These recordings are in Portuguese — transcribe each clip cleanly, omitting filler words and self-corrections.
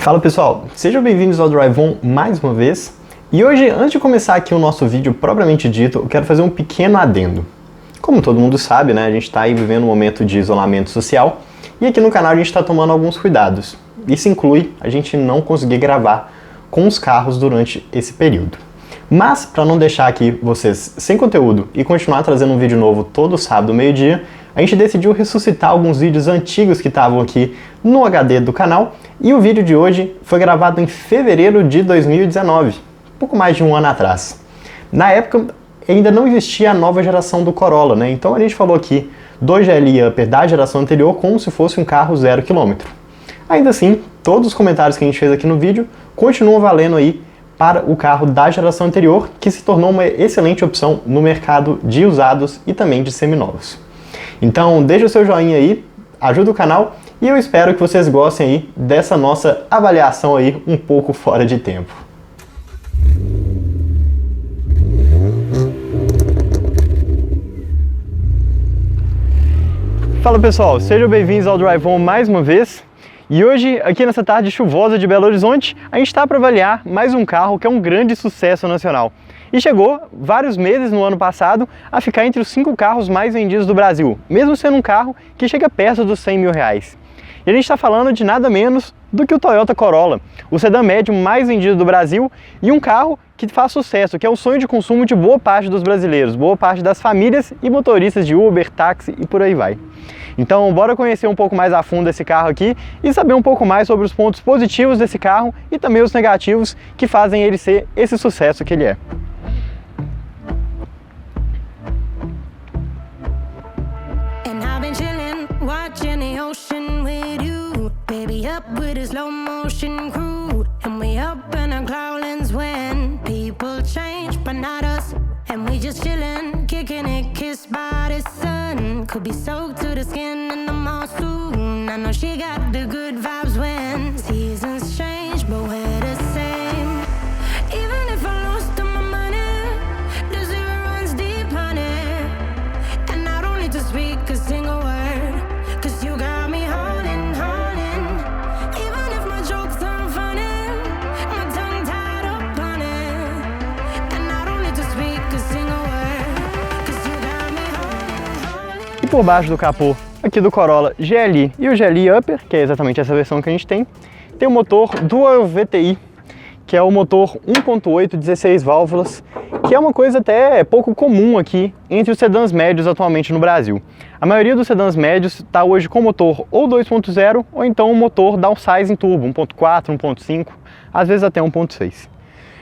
Fala pessoal, sejam bem-vindos ao Drive-On mais uma vez. E hoje, antes de começar aqui o nosso vídeo propriamente dito, eu quero fazer um pequeno adendo. Como todo mundo sabe, né, a gente está aí vivendo um momento de isolamento social e aqui no canal a gente está tomando alguns cuidados. Isso inclui a gente não conseguir gravar com os carros durante esse período. Mas, para não deixar aqui vocês sem conteúdo e continuar trazendo um vídeo novo todo sábado, meio-dia, a gente decidiu ressuscitar alguns vídeos antigos que estavam aqui no HD do canal, e o vídeo de hoje foi gravado em fevereiro de 2019, pouco mais de um ano atrás. Na época ainda não existia a nova geração do Corolla, né? Então a gente falou aqui do GLI Upper da geração anterior como se fosse um carro 0 km. Ainda assim, todos os comentários que a gente fez aqui no vídeo continuam valendo aí para o carro da geração anterior, que se tornou uma excelente opção no mercado de usados e também de seminovos. Então deixa o seu joinha aí, ajuda o canal e eu espero que vocês gostem aí dessa nossa avaliação aí um pouco fora de tempo. Fala pessoal, sejam bem-vindos ao Drive-On mais uma vez. E hoje, aqui nessa tarde chuvosa de Belo Horizonte, a gente está para avaliar mais um carro que é um grande sucesso nacional. E chegou, vários meses no ano passado, a ficar entre os 5 carros mais vendidos do Brasil, mesmo sendo um carro que chega perto dos 100 mil reais. E a gente está falando de nada menos do que o Toyota Corolla, o sedã médio mais vendido do Brasil e um carro que faz sucesso, que é o sonho de consumo de boa parte dos brasileiros, boa parte das famílias e motoristas de Uber, táxi e por aí vai. Então, bora conhecer um pouco mais a fundo esse carro aqui e saber um pouco mais sobre os pontos positivos desse carro e também os negativos que fazem ele ser esse sucesso que ele é. Watching the ocean with you, baby, up with a slow motion crew, and we up in our cloudlands when people change, but not us, and we just chillin', kicking it, kissed by the sun, could be soaked to the skin in the monsoon. I know she got the good vibes when seasons change, but we're the same. Even if I lost all my money, the zero runs deep, honey, and I don't need to speak a single word. You got me holding, holding. Even if my jokes aren't funny, my tongue tied up on it, and I don't need to speak a single word, 'cause you got me holding, holding. E por baixo do capô aqui do Corolla GLI e o GLI Upper, que é exatamente essa versão que a gente tem o motor Dual VTI, que é o motor 1.8 16 válvulas, que é uma coisa até pouco comum aqui entre os sedãs médios atualmente no Brasil. A maioria dos sedãs médios está hoje com motor ou 2.0 ou então um motor downsizing turbo, 1.4, 1.5, às vezes até 1.6.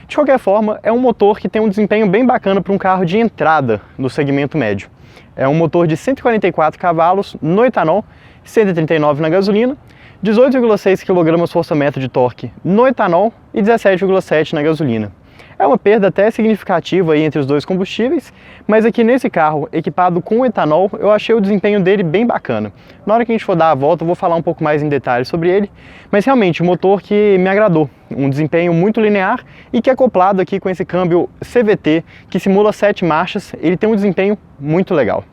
De qualquer forma, é um motor que tem um desempenho bem bacana para um carro de entrada no segmento médio. É um motor de 144 cavalos no etanol, 139 na gasolina, 18,6 kgfm de torque no etanol e 17,7 na gasolina. É uma perda até significativa aí entre os dois combustíveis, mas aqui nesse carro, equipado com etanol, eu achei o desempenho dele bem bacana. Na hora que a gente for dar a volta, eu vou falar um pouco mais em detalhes sobre ele, mas realmente um motor que me agradou, um desempenho muito linear e que acoplado aqui com esse câmbio CVT, que simula 7 marchas, ele tem um desempenho muito legal.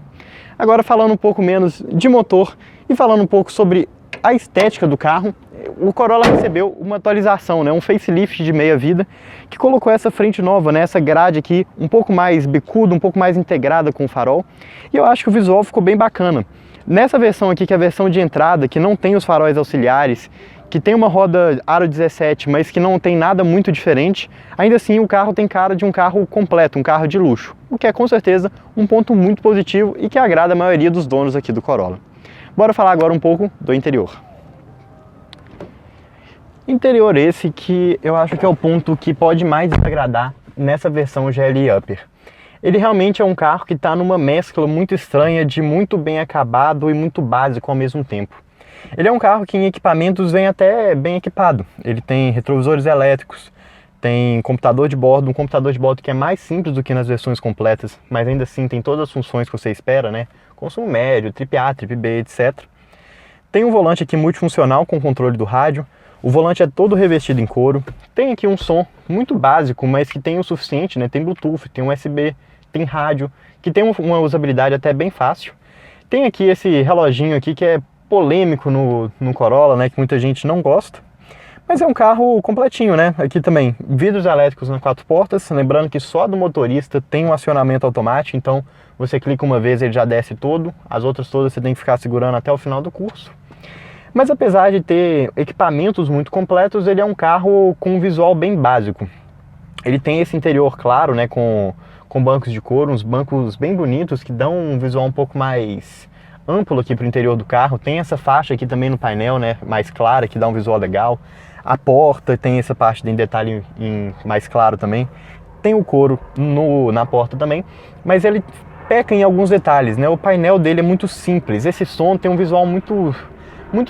Agora falando um pouco menos de motor e falando um pouco sobre a estética do carro, o Corolla recebeu uma atualização, né, um facelift de meia-vida, que colocou essa frente nova, né, essa grade aqui um pouco mais bicuda, um pouco mais integrada com o farol, e eu acho que o visual ficou bem bacana. Nessa versão aqui, que é a versão de entrada, que não tem os faróis auxiliares, que tem uma roda aro 17, mas que não tem nada muito diferente, ainda assim o carro tem cara de um carro completo, um carro de luxo, o que é com certeza um ponto muito positivo e que agrada a maioria dos donos aqui do Corolla. Bora falar agora um pouco do interior. Interior esse que eu acho que é o ponto que pode mais desagradar nessa versão GLI Upper. Ele realmente é um carro que está numa mescla muito estranha de muito bem acabado e muito básico ao mesmo tempo. Ele é um carro que em equipamentos vem até bem equipado. Ele tem retrovisores elétricos, tem computador de bordo, um computador de bordo que é mais simples do que nas versões completas, mas ainda assim tem todas as funções que você espera, né? Consumo médio, trip A, trip B, etc. Tem um volante aqui multifuncional com controle do rádio. O volante é todo revestido em couro. Tem aqui um som muito básico, mas que tem o suficiente, né? Tem Bluetooth, tem USB, tem rádio, que tem uma usabilidade até bem fácil. Tem aqui esse reloginho aqui que é polêmico no Corolla, né? Que muita gente não gosta. Mas é um carro completinho, né? Aqui também, vidros elétricos nas 4 portas, lembrando que só do motorista tem um acionamento automático, então você clica uma vez ele já desce todo, as outras todas você tem que ficar segurando até o final do curso. Mas apesar de ter equipamentos muito completos, ele é um carro com um visual bem básico. Ele tem esse interior claro, né, com bancos de couro, uns bancos bem bonitos que dão um visual um pouco mais amplo aqui para o interior do carro. Tem essa faixa aqui também no painel, né, mais clara, que dá um visual legal. A porta tem essa parte em detalhe mais claro também. Tem o couro na porta também, mas ele peca em alguns detalhes, né? O painel dele é muito simples. Esse som tem um visual muito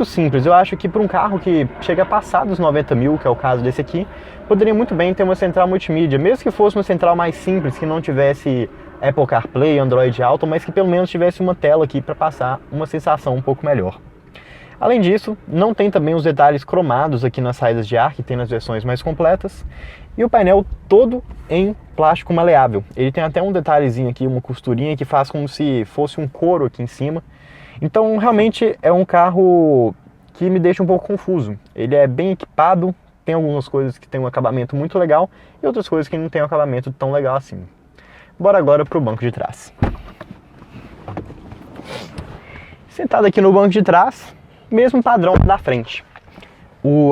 simples. Eu acho que para um carro que chega a passar dos 90 mil, que é o caso desse aqui, poderia muito bem ter uma central multimídia, mesmo que fosse uma central mais simples, que não tivesse Apple CarPlay, Android Auto, mas que pelo menos tivesse uma tela aqui para passar uma sensação um pouco melhor. Além disso, não tem também os detalhes cromados aqui nas saídas de ar, que tem nas versões mais completas, e o painel todo em plástico maleável. Ele tem até um detalhezinho aqui, uma costurinha que faz como se fosse um couro aqui em cima. Então realmente é um carro que me deixa um pouco confuso. Ele é bem equipado, tem algumas coisas que tem um acabamento muito legal e outras coisas que não tem um acabamento tão legal assim. Bora agora para o banco de trás. Sentado aqui no banco de trás, mesmo padrão da frente.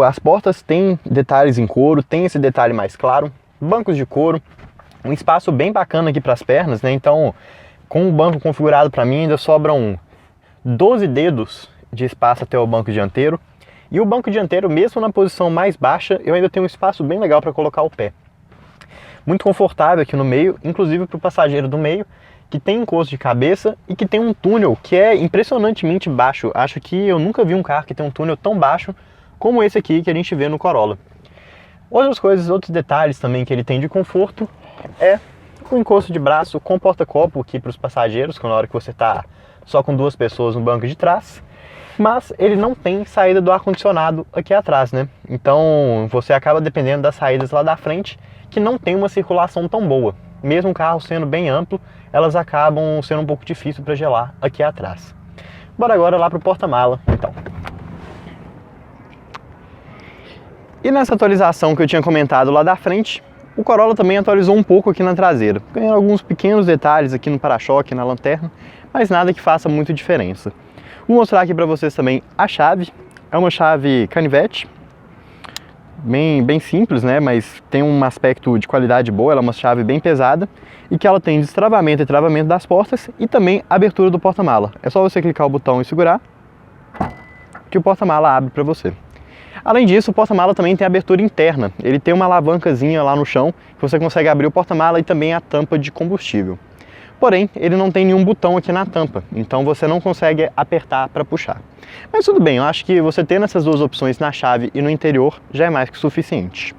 As portas têm detalhes em couro, tem esse detalhe mais claro, bancos de couro, um espaço bem bacana aqui para as pernas, né? Então, com o banco configurado para mim, ainda sobram 12 dedos de espaço até o banco dianteiro. E o banco dianteiro, mesmo na posição mais baixa, eu ainda tenho um espaço bem legal para colocar o pé. Muito confortável aqui no meio, inclusive para o passageiro do meio, que tem encosto de cabeça e que tem um túnel que é impressionantemente baixo. Acho que eu nunca vi um carro que tem um túnel tão baixo como esse aqui que a gente vê no Corolla. Outros detalhes também que ele tem de conforto é o encosto de braço com porta-copo aqui para os passageiros, na hora que você está só com 2 pessoas no banco de trás. Mas ele não tem saída do ar-condicionado aqui atrás, né? Então você acaba dependendo das saídas lá da frente, que não tem uma circulação tão boa. Mesmo o carro sendo bem amplo, elas acabam sendo um pouco difícil para gelar aqui atrás. Bora agora lá para o porta-mala, então. E nessa atualização que eu tinha comentado lá da frente, o Corolla também atualizou um pouco aqui na traseira, ganhando alguns pequenos detalhes aqui no para-choque, na lanterna, mas nada que faça muita diferença. Vou mostrar aqui para vocês também a chave. É uma chave canivete, bem simples, né? Mas tem um aspecto de qualidade boa. Ela é uma chave bem pesada e que ela tem destravamento e travamento das portas e também abertura do porta-mala. É só você clicar o botão e segurar que o porta-mala abre para você. Além disso, o porta-mala também tem abertura interna. Ele tem uma alavancazinha lá no chão que você consegue abrir o porta-mala e também a tampa de combustível. Porém, ele não tem nenhum botão aqui na tampa, então você não consegue apertar para puxar. Mas tudo bem, eu acho que você tendo essas duas opções na chave e no interior já é mais que suficiente.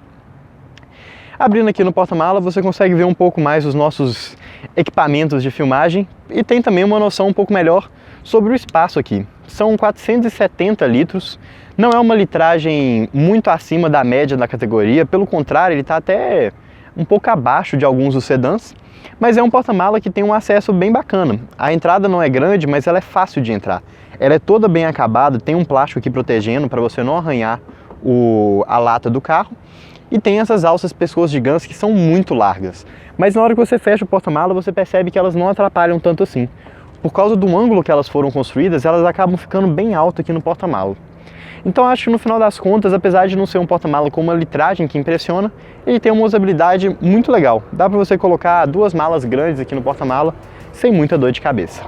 Abrindo aqui no porta-mala, você consegue ver um pouco mais os nossos equipamentos de filmagem e tem também uma noção um pouco melhor sobre o espaço aqui. São 470 litros, não é uma litragem muito acima da média da categoria, pelo contrário, ele está até um pouco abaixo de alguns dos sedãs, mas é um porta-mala que tem um acesso bem bacana. A entrada não é grande, mas ela é fácil de entrar. Ela é toda bem acabada, tem um plástico aqui protegendo para você não arranhar a lata do carro. E tem essas alças pescoço de ganso que são muito largas. Mas na hora que você fecha o porta-mala, você percebe que elas não atrapalham tanto assim. Por causa do ângulo que elas foram construídas, elas acabam ficando bem altas aqui no porta-mala. Então acho que no final das contas, apesar de não ser um porta-mala com uma litragem que impressiona, ele tem uma usabilidade muito legal. Dá para você colocar 2 malas grandes aqui no porta-mala sem muita dor de cabeça.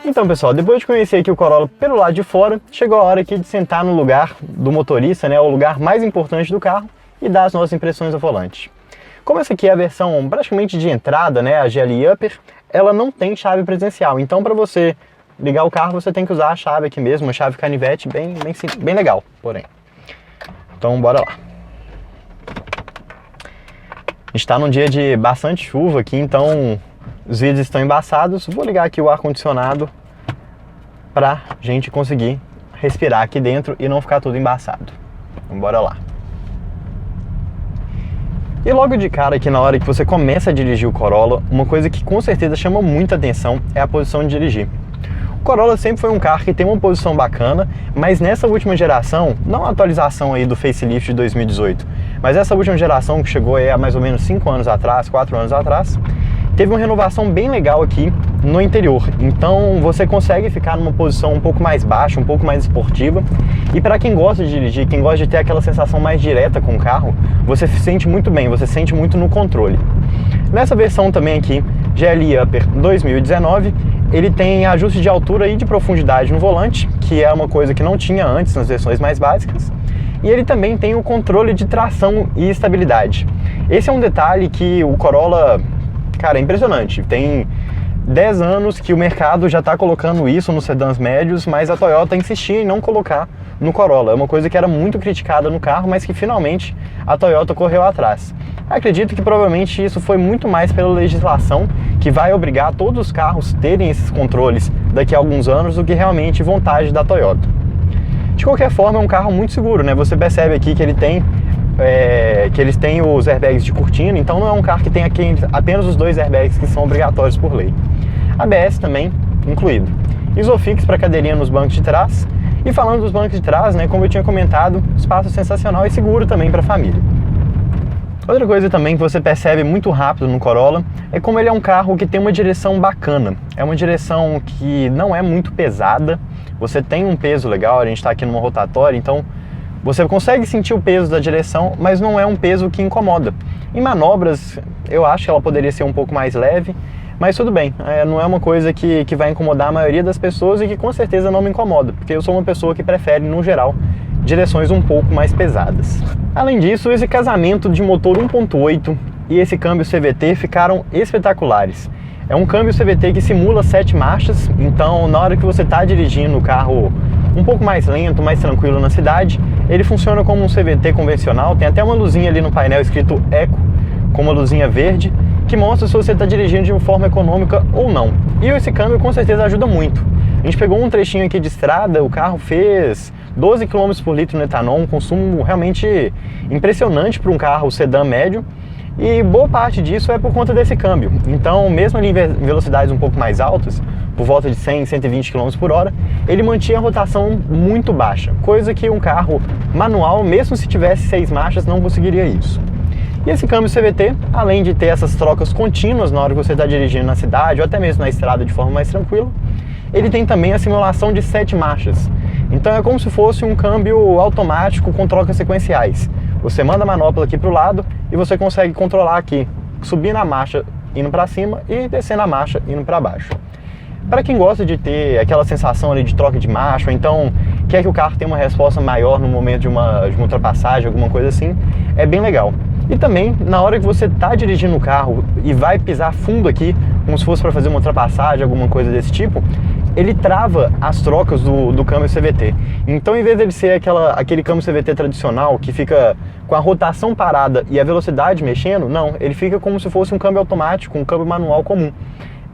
Então pessoal, depois de conhecer aqui o Corolla pelo lado de fora, chegou a hora aqui de sentar no lugar do motorista, né, o lugar mais importante do carro, e dar as nossas impressões ao volante. Como essa aqui é a versão praticamente de entrada, né, a GLI Upper, ela não tem chave presencial, então para você ligar o carro você tem que usar a chave aqui mesmo, uma chave canivete bem legal, porém. Então bora lá. A gente está num dia de bastante chuva aqui, então os vídeos estão embaçados. Vou ligar aqui o ar-condicionado pra gente conseguir respirar aqui dentro e não ficar tudo embaçado. Então bora lá. E logo de cara aqui na hora que você começa a dirigir o Corolla, uma coisa que com certeza chama muita atenção é a posição de dirigir. O Corolla sempre foi um carro que tem uma posição bacana, mas nessa última geração, não a atualização aí do facelift de 2018, mas essa última geração que chegou aí há mais ou menos 5 anos atrás, 4 anos atrás, teve uma renovação bem legal aqui no interior. Então você consegue ficar numa posição um pouco mais baixa, um pouco mais esportiva. E para quem gosta de dirigir, quem gosta de ter aquela sensação mais direta com o carro, você se sente muito bem, você se sente muito no controle. Nessa versão também aqui, GLI Upper 2019, ele tem ajuste de altura e de profundidade no volante, que é uma coisa que não tinha antes nas versões mais básicas. E ele também tem o controle de tração e estabilidade. Esse é um detalhe que o Corolla, cara, é impressionante. Tem 10 anos que o mercado já está colocando isso nos sedãs médios, mas a Toyota insistia em não colocar no Corolla. É uma coisa que era muito criticada no carro, mas que finalmente a Toyota correu atrás. Acredito que provavelmente isso foi muito mais pela legislação, que vai obrigar todos os carros a terem esses controles daqui a alguns anos, do que realmente vontade da Toyota. De qualquer forma, é um carro muito seguro, né? Você percebe aqui que ele tem que eles têm os airbags de cortina, então não é um carro que tem aqui apenas os 2 airbags que são obrigatórios por lei. ABS também incluído. Isofix para cadeirinha nos bancos de trás. E falando dos bancos de trás, né, como eu tinha comentado, espaço sensacional e seguro também para a família. Outra coisa também que você percebe muito rápido no Corolla é como ele é um carro que tem uma direção bacana. É uma direção que não é muito pesada, você tem um peso legal, a gente está aqui numa rotatória, então você consegue sentir o peso da direção, mas não é um peso que incomoda. Em manobras, eu acho que ela poderia ser um pouco mais leve, mas tudo bem, não é uma coisa que vai incomodar a maioria das pessoas e que com certeza não me incomoda, porque eu sou uma pessoa que prefere, no geral, direções um pouco mais pesadas. Além disso, esse casamento de motor 1.8 e esse câmbio CVT ficaram espetaculares. É um câmbio CVT que simula 7 marchas, então na hora que você está dirigindo o carro um pouco mais lento, mais tranquilo na cidade, ele funciona como um CVT convencional. Tem até uma luzinha ali no painel escrito Eco, com uma luzinha verde, que mostra se você está dirigindo de uma forma econômica ou não. E esse câmbio com certeza ajuda muito. A gente pegou um trechinho aqui de estrada, o carro fez 12 km por litro no etanol, um consumo realmente impressionante para um carro sedã médio, e boa parte disso é por conta desse câmbio. Então, mesmo ali em velocidades um pouco mais altas, por volta de 100, 120 km por hora, ele mantinha a rotação muito baixa, coisa que um carro manual, mesmo se tivesse 6 marchas, não conseguiria isso. E esse câmbio CVT, além de ter essas trocas contínuas na hora que você está dirigindo na cidade ou até mesmo na estrada de forma mais tranquila, ele tem também a simulação de 7 marchas. Então é como se fosse um câmbio automático com trocas sequenciais. Você manda a manopla aqui para o lado e você consegue controlar aqui, subindo a marcha indo para cima e descendo a marcha indo para baixo. Para quem gosta de ter aquela sensação ali de troca de marcha, ou então quer que o carro tenha uma resposta maior no momento de uma ultrapassagem, alguma coisa assim, é bem legal. E também, na hora que você está dirigindo o carro e vai pisar fundo aqui, como se fosse para fazer uma ultrapassagem, alguma coisa desse tipo, ele trava as trocas do câmbio CVT. Então, em vez dele ser aquele câmbio CVT tradicional, que fica com a rotação parada e a velocidade mexendo, não, ele fica como se fosse um câmbio automático, um câmbio manual comum.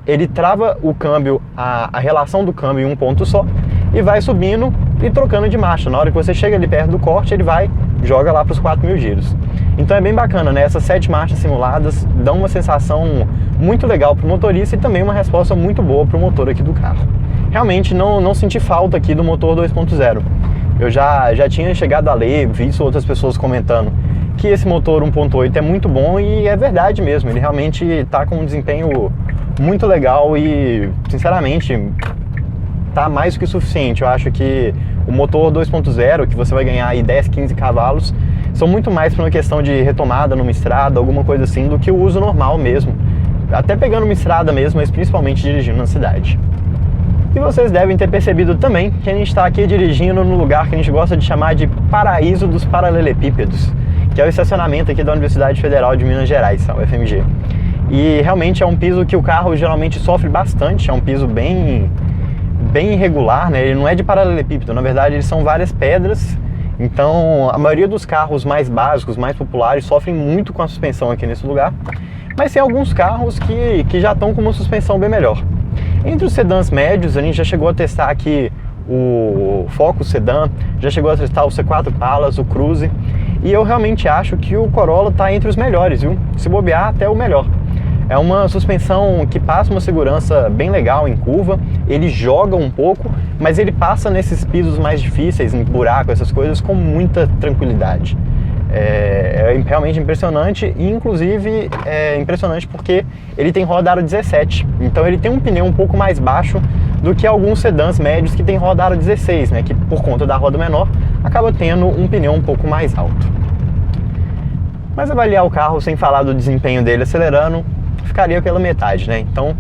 Ele trava o câmbio, a relação do câmbio em um ponto só, e vai subindo e trocando de marcha. Na hora que você chega ali perto do corte, ele joga lá para os 4.000 giros. Então é bem bacana, né? Essas 7 marchas simuladas dão uma sensação muito legal para o motorista e também uma resposta muito boa para o motor aqui do carro. Realmente não senti falta aqui do motor 2.0. Eu já tinha chegado a ler, visto outras pessoas comentando que esse motor 1.8 é muito bom, e é verdade mesmo. Ele realmente está com um desempenho muito legal e, sinceramente, tá mais do que suficiente. Eu acho que o motor 2.0, que você vai ganhar aí 10, 15 cavalos, são muito mais para uma questão de retomada numa estrada, alguma coisa assim, do que o uso normal mesmo. Até pegando uma estrada mesmo, mas principalmente dirigindo na cidade. E vocês devem ter percebido também que a gente está aqui dirigindo no lugar que a gente gosta de chamar de paraíso dos paralelepípedos, que é o estacionamento aqui da Universidade Federal de Minas Gerais, a UFMG. E realmente é um piso que o carro geralmente sofre bastante, é um piso bem irregular, né? Ele não é de paralelepípedo, na verdade eles são várias pedras. Então a maioria dos carros mais básicos, mais populares, sofrem muito com a suspensão aqui nesse lugar. Mas tem alguns carros que já estão com uma suspensão bem melhor. Entre os sedãs médios, a gente já chegou a testar aqui o Focus Sedan, já chegou a testar o C4 Palace, o Cruze, e eu realmente acho que o Corolla está entre os melhores, viu? Se bobear, até o melhor. É uma suspensão que passa uma segurança bem legal em curva, ele joga um pouco, mas ele passa nesses pisos mais difíceis, em buraco, essas coisas, com muita tranquilidade. É realmente impressionante, e inclusive é impressionante porque ele tem roda aro 17, então ele tem um pneu um pouco mais baixo do que alguns sedãs médios que tem roda aro 16, né, que por conta da roda menor acaba tendo um pneu um pouco mais alto. Mas avaliar o carro sem falar do desempenho dele acelerando ficaria pela metade, né? Então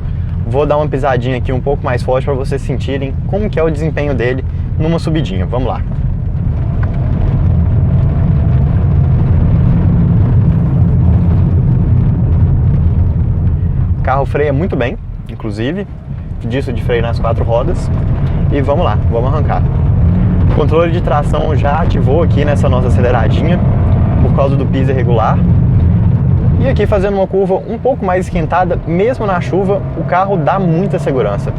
vou dar uma pisadinha aqui um pouco mais forte para vocês sentirem como que é o desempenho dele numa subidinha. Vamos lá. O carro freia muito bem, inclusive, disso de freio nas 4 rodas. E vamos lá, vamos arrancar. O controle de tração já ativou aqui nessa nossa aceleradinha por causa do piso irregular. E aqui fazendo uma curva um pouco mais esquentada, mesmo na chuva, o carro dá muita segurança.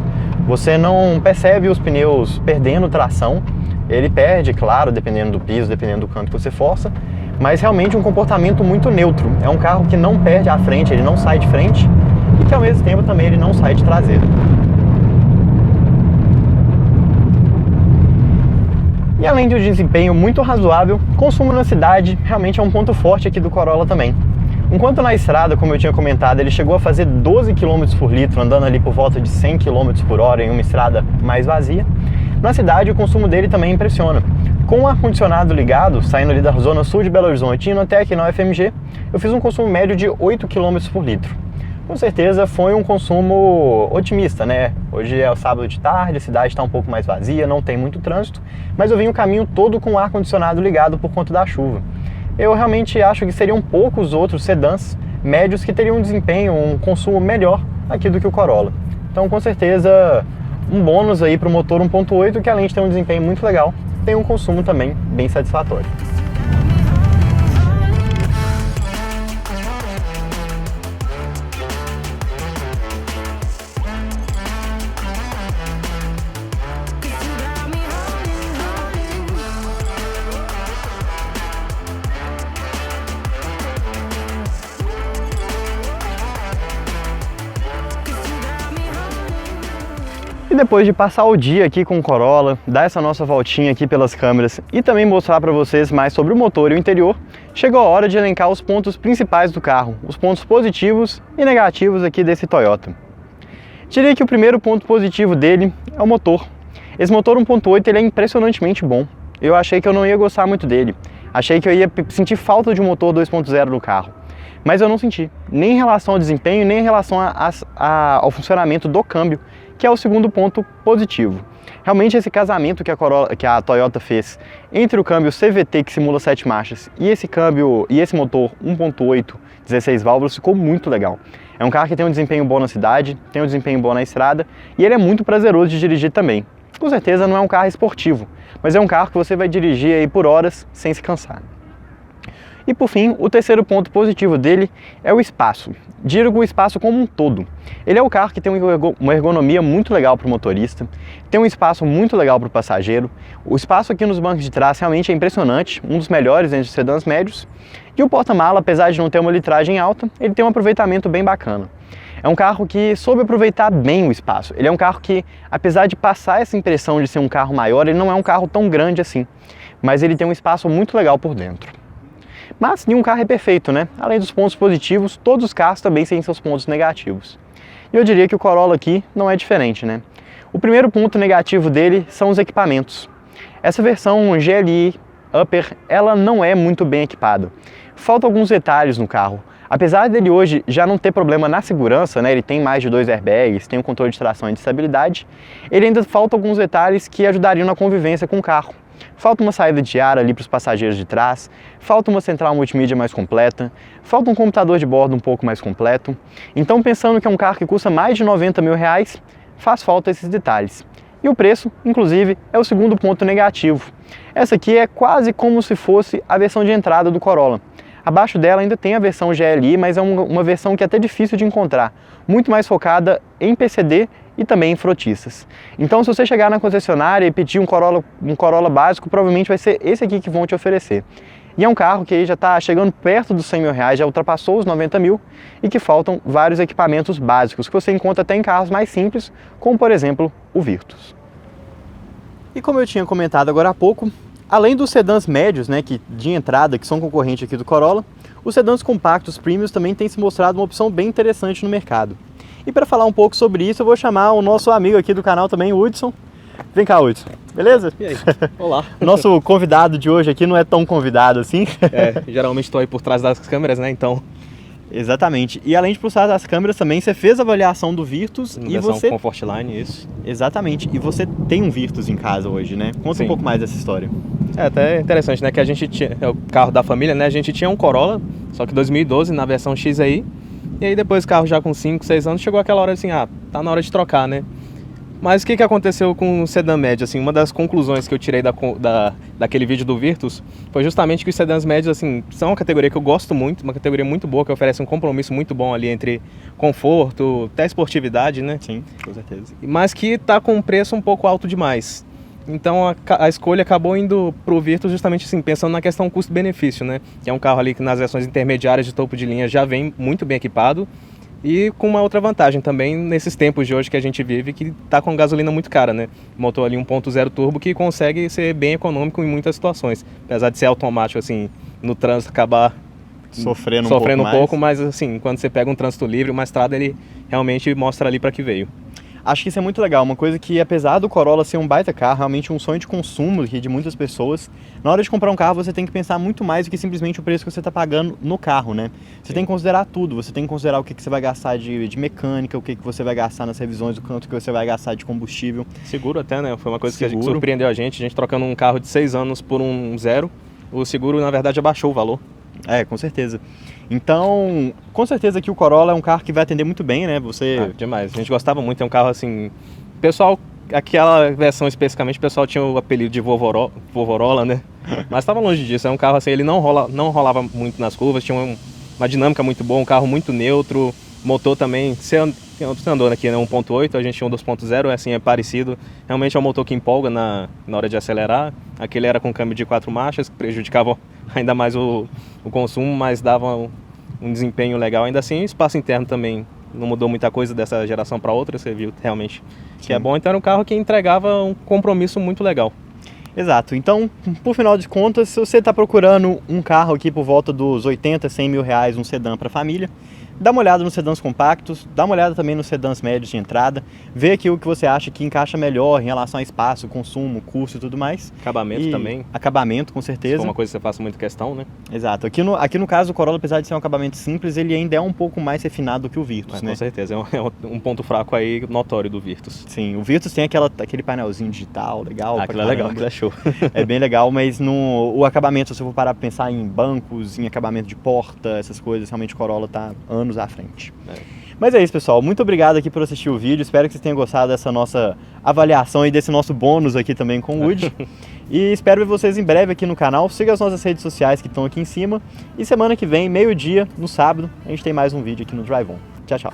Você não percebe os pneus perdendo tração, ele perde, claro, dependendo do piso, dependendo do canto que você força, mas realmente um comportamento muito neutro. É um carro que não perde a frente, ele não sai de frente e que ao mesmo tempo também ele não sai de traseira. E além de um desempenho muito razoável, consumo na cidade realmente é um ponto forte aqui do Corolla também. Enquanto na estrada, como eu tinha comentado, ele chegou a fazer 12 km por litro, andando ali por volta de 100 km por hora em uma estrada mais vazia, na cidade o consumo dele também impressiona. Com o ar-condicionado ligado, saindo ali da zona sul de Belo Horizonte, indo até aqui na UFMG, eu fiz um consumo médio de 8 km por litro. Com certeza foi um consumo otimista, né? Hoje é o sábado de tarde, a cidade está um pouco mais vazia, não tem muito trânsito, mas eu vim o caminho todo com o ar-condicionado ligado por conta da chuva. Eu realmente acho que seriam poucos outros sedãs médios que teriam um desempenho, um consumo melhor aqui do que o Corolla. Então, com certeza, um bônus aí para o motor 1.8, que além de ter um desempenho muito legal, tem um consumo também bem satisfatório. E depois de passar o dia aqui com o Corolla, dar essa nossa voltinha aqui pelas câmeras e também mostrar para vocês mais sobre o motor e o interior, chegou a hora de elencar os pontos principais do carro, os pontos positivos e negativos aqui desse Toyota. Diria que o primeiro ponto positivo dele é o motor. Esse motor 1.8 ele é impressionantemente bom. Eu achei que eu não ia gostar muito dele, achei que eu ia sentir falta de um motor 2.0 no carro. Mas eu não senti, nem em relação ao desempenho, nem em relação ao funcionamento do câmbio, que é o segundo ponto positivo. Realmente esse casamento que a Toyota fez entre o câmbio CVT, que simula 7 marchas, e esse motor 1.8, 16 válvulas, ficou muito legal. É um carro que tem um desempenho bom na cidade, tem um desempenho bom na estrada, e ele é muito prazeroso de dirigir também. Com certeza não é um carro esportivo, mas é um carro que você vai dirigir aí por horas sem se cansar. E por fim, o terceiro ponto positivo dele é o espaço. Digo o espaço como um todo. Ele é o carro que tem uma ergonomia muito legal para o motorista, tem um espaço muito legal para o passageiro. O espaço aqui nos bancos de trás realmente é impressionante, um dos melhores entre os sedãs médios. E o porta-mala, apesar de não ter uma litragem alta, ele tem um aproveitamento bem bacana. É um carro que soube aproveitar bem o espaço. Ele é um carro que, apesar de passar essa impressão de ser um carro maior, ele não é um carro tão grande assim. Mas ele tem um espaço muito legal por dentro. Mas nenhum carro é perfeito, né? Além dos pontos positivos, todos os carros também têm seus pontos negativos. E eu diria que o Corolla aqui não é diferente, né? O primeiro ponto negativo dele são os equipamentos. Essa versão GLI Upper, ela não é muito bem equipada. Faltam alguns detalhes no carro. Apesar dele hoje já não ter problema na segurança, né? Ele tem mais de 2 airbags, tem um controle de tração e de estabilidade, ele ainda falta alguns detalhes que ajudariam na convivência com o carro. Falta uma saída de ar ali para os passageiros de trás, falta uma central multimídia mais completa, falta um computador de bordo um pouco mais completo. Então, pensando que é um carro que custa mais de 90 mil reais, faz falta esses detalhes. E o preço, inclusive, é o segundo ponto negativo. Essa aqui é quase como se fosse a versão de entrada do Corolla. Abaixo dela ainda tem a versão GLI, mas é uma versão que é até difícil de encontrar, muito mais focada em PCD e também em frotistas. Então, se você chegar na concessionária e pedir um Corolla básico, provavelmente vai ser esse aqui que vão te oferecer. E é um carro que já está chegando perto dos 100 mil reais, já ultrapassou os 90 mil e que faltam vários equipamentos básicos que você encontra até em carros mais simples, como por exemplo o Virtus. E como eu tinha comentado agora há pouco, além dos sedãs médios, né, de entrada, que são concorrentes aqui do Corolla, os sedãs compactos premiums também têm se mostrado uma opção bem interessante no mercado. E para falar um pouco sobre isso, eu vou chamar o nosso amigo aqui do canal também, o Hudson. Vem cá, Hudson. Beleza? E aí? Olá. Nosso convidado de hoje aqui não é tão convidado assim. Geralmente estou aí por trás das câmeras, né? Então. Exatamente. E além de por trás das câmeras também, você fez a avaliação do Virtus e você... Comfortline, isso. Exatamente. E você tem um Virtus em casa hoje, né? Conta um pouco mais dessa história. É até interessante, né? Que a gente tinha... É o carro da família, né? A gente tinha um Corolla, só que 2012, na versão X aí. E aí depois o carro já com 5, 6 anos, chegou aquela hora assim, tá na hora de trocar, né? Mas o que aconteceu com o sedã médio? Assim, uma das conclusões que eu tirei daquele vídeo do Virtus foi justamente que os sedãs médios assim, são uma categoria que eu gosto muito, uma categoria muito boa, que oferece um compromisso muito bom ali entre conforto, até esportividade, né? Sim, com certeza. Mas que está com um preço um pouco alto demais. Então a escolha acabou indo para o Virtus justamente assim, pensando na questão custo-benefício, né? Que é um carro ali que nas versões intermediárias de topo de linha já vem muito bem equipado. E com uma outra vantagem também nesses tempos de hoje que a gente vive, que está com gasolina muito cara, né? Motor ali 1.0 turbo que consegue ser bem econômico em muitas situações. Apesar de ser automático, assim, no trânsito acabar sofrendo um pouco, mas assim, quando você pega um trânsito livre, uma estrada, ele realmente mostra ali para que veio. Acho que isso é muito legal, uma coisa que apesar do Corolla ser um baita carro, realmente um sonho de consumo de muitas pessoas, na hora de comprar um carro você tem que pensar muito mais do que simplesmente o preço que você está pagando no carro, né? Você tem que considerar tudo, você tem que considerar o que você vai gastar de mecânica, o que você vai gastar nas revisões, o quanto que você vai gastar de combustível. Seguro até, né? Foi uma coisa que surpreendeu a gente trocando um carro de 6 anos por um zero, o seguro na verdade abaixou o valor. É, com certeza. Então, com certeza que o Corolla é um carro que vai atender muito bem, né? Demais. A gente gostava muito, é um carro assim... Pessoal, aquela versão especificamente, o pessoal tinha o apelido de Vovorola, né? Mas estava longe disso, é um carro assim, ele não rolava muito nas curvas, tinha uma dinâmica muito boa, um carro muito neutro, motor também, você andou aqui, né? 1.8, a gente tinha um 2.0, assim, é parecido. Realmente é um motor que empolga na hora de acelerar. Aquele era com câmbio de 4 marchas, que prejudicava ainda mais o consumo, mas dava um desempenho legal. Ainda assim, o espaço interno também não mudou muita coisa dessa geração para outra, você viu realmente que é bom. Então era um carro que entregava um compromisso muito legal. Exato. Então, por final de contas, se você está procurando um carro aqui por volta dos 80, 100 mil reais, um sedã para família, dá uma olhada nos sedãs compactos, dá uma olhada também nos sedãs médios de entrada, vê aqui o que você acha que encaixa melhor em relação a espaço, consumo, custo e tudo mais. Acabamento também. Acabamento, com certeza. Isso é uma coisa que você faça muita questão, né? Exato. Aqui no caso, o Corolla, apesar de ser um acabamento simples, ele ainda é um pouco mais refinado do que o Virtus, né? Com certeza, é um ponto fraco aí notório do Virtus. Sim, o Virtus tem aquele painelzinho digital legal. Aquilo é legal, aquilo é show. É bem legal, mas o acabamento, se eu for parar pra pensar em bancos, em acabamento de porta, essas coisas, realmente o Corolla tá anos à frente. Mas é isso, pessoal. Muito obrigado aqui por assistir o vídeo. Espero que vocês tenham gostado dessa nossa avaliação e desse nosso bônus aqui também com o Woody. E espero ver vocês em breve aqui no canal. Siga as nossas redes sociais que estão aqui em cima. E semana que vem, meio-dia, no sábado, a gente tem mais um vídeo aqui no Drive On. Tchau, tchau.